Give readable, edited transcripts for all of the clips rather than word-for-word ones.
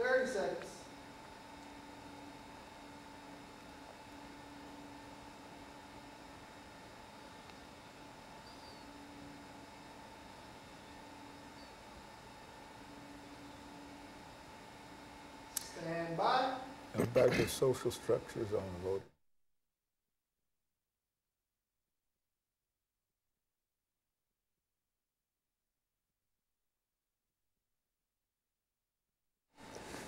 30 seconds. Stand by. Back to social structures on the vote.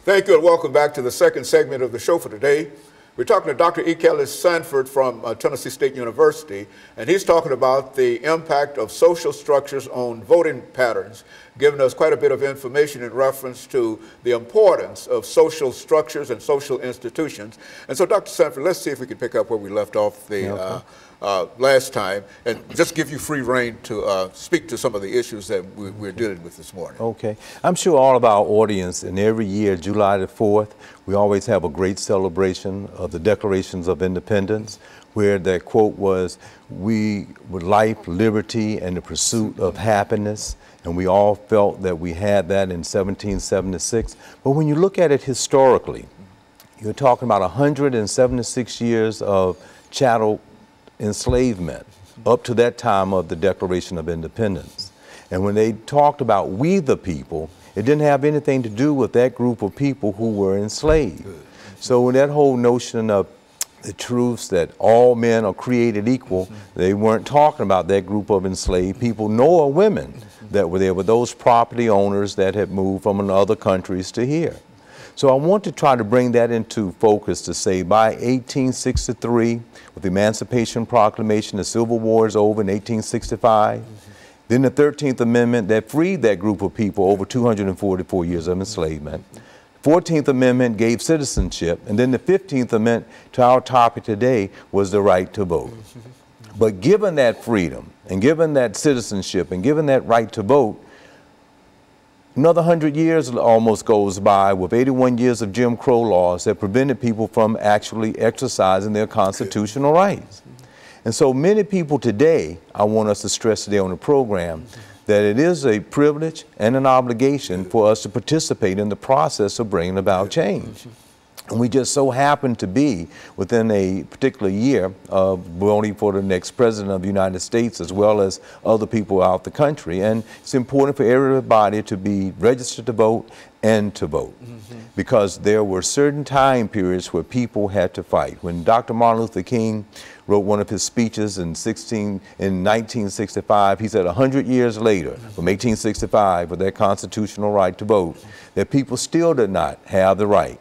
Thank you and welcome back to the second segment of the show for today. We're talking to Dr. EKSanford from Tennessee State University, and he's talking about the impact of social structures on voting patterns, giving us quite a bit of information in reference to the importance of social structures and social institutions. And so, Dr. Sanford, let's see if we can pick up where we left off the last time, and just give you free rein to speak to some of the issues that we're dealing with this morning. Okay. I'm sure all of our audience, and every year, July the 4th, we always have a great celebration of the Declarations of Independence, where the quote was, "We with life, liberty, and the pursuit of happiness." And we all felt that we had that in 1776. But when you look at it historically, you're talking about 176 years of chattel enslavement up to that time of the Declaration of Independence. And when they talked about we the people, it didn't have anything to do with that group of people who were enslaved. So when that whole notion of the truths that all men are created equal, they weren't talking about that group of enslaved people, nor women that were there, but those property owners that had moved from other countries to here. So I want to try to bring that into focus to say by 1863, with the Emancipation Proclamation, the Civil War is over in 1865. Then the 13th Amendment that freed that group of people over 244 years of enslavement. 14th Amendment gave citizenship, and then the 15th Amendment to our topic today was the right to vote. But given that freedom, and given that citizenship, and given that right to vote, another 100 years almost goes by with 81 years of Jim Crow laws that prevented people from actually exercising their constitutional rights. And so many people today, I want us to stress today on the program, that it is a privilege and an obligation for us to participate in the process of bringing about change. And we just so happen to be within a particular year of voting for the next president of the United States, as well as other people out the country. And it's important for everybody to be registered to vote and to vote. Because there were certain time periods where people had to fight. When Dr. Martin Luther King wrote one of his speeches in 1965, he said 100 years later, from 1865, with their constitutional right to vote, that people still did not have the right.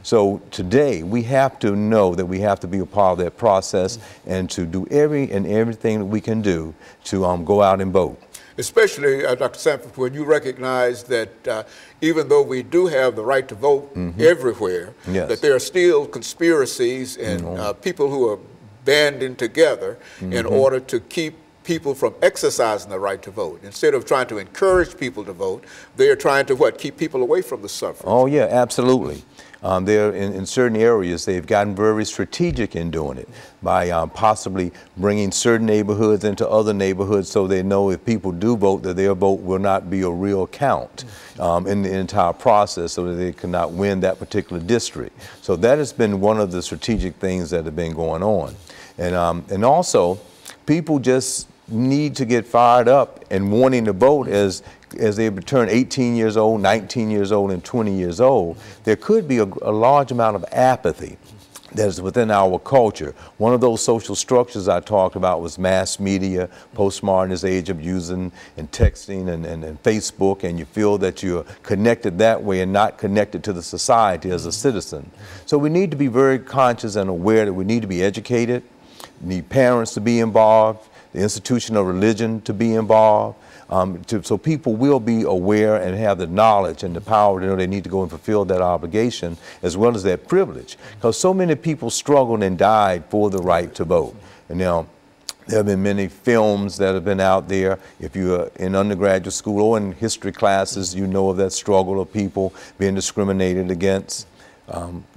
So today we have to know that we have to be a part of that process and to do everything that we can do to go out and vote. Especially, Dr. Sanford, when you recognize that even though we do have the right to vote everywhere, that there are still conspiracies and people who are banding together in order to keep people from exercising the right to vote. Instead of trying to encourage people to vote, they are trying to keep people away from the suffrage. Oh yeah, absolutely. They're in certain areas, they've gotten very strategic in doing it by possibly bringing certain neighborhoods into other neighborhoods so they know if people do vote that their vote will not be a real count in the entire process, so that they cannot win that particular district. So that has been one of the strategic things that have been going on. And also, people just need to get fired up and wanting to vote as they turn 18 years old, 19 years old, and 20 years old. There could be a large amount of apathy that is within our culture. One of those social structures I talked about was mass media, postmodernist age of using and texting and Facebook, and you feel that you're connected that way and not connected to the society as a citizen. So we need to be very conscious and aware that we need to be educated, need parents to be involved, the institution of religion to be involved, so people will be aware and have the knowledge and the power to know they need to go and fulfill that obligation as well as that privilege. Because so many people struggled and died for the right to vote. And now, there have been many films that have been out there. If you're in undergraduate school or in history classes, you know of that struggle of people being discriminated against.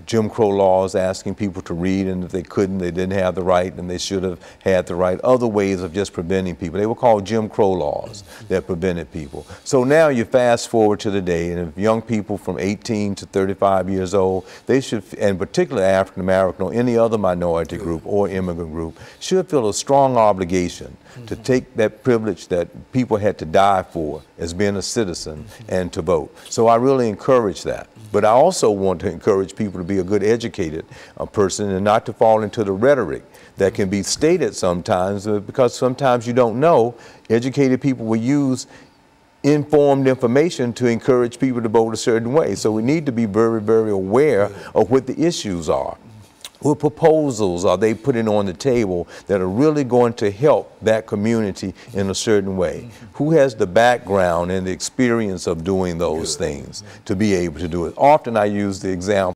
Jim Crow laws asking people to read, and if they couldn't, they didn't have the right, and they should have had the right. Other ways of just preventing people. They were called Jim Crow laws that prevented people. So now you fast forward to today, and if young people from 18 to 35 years old, they should, and particularly African American or any other minority group or immigrant group, should feel a strong obligation to take that privilege that people had to die for as being a citizen and to vote. So I really encourage that. But I also want to encourage people to be a good educated person and not to fall into the rhetoric that can be stated sometimes, because sometimes you don't know. Educated people will use informed information to encourage people to vote a certain way. So we need to be very, very aware of what the issues are. What proposals are they putting on the table that are really going to help that community in a certain way? Who has the background and the experience of doing those things to be able to do it? Often I use the example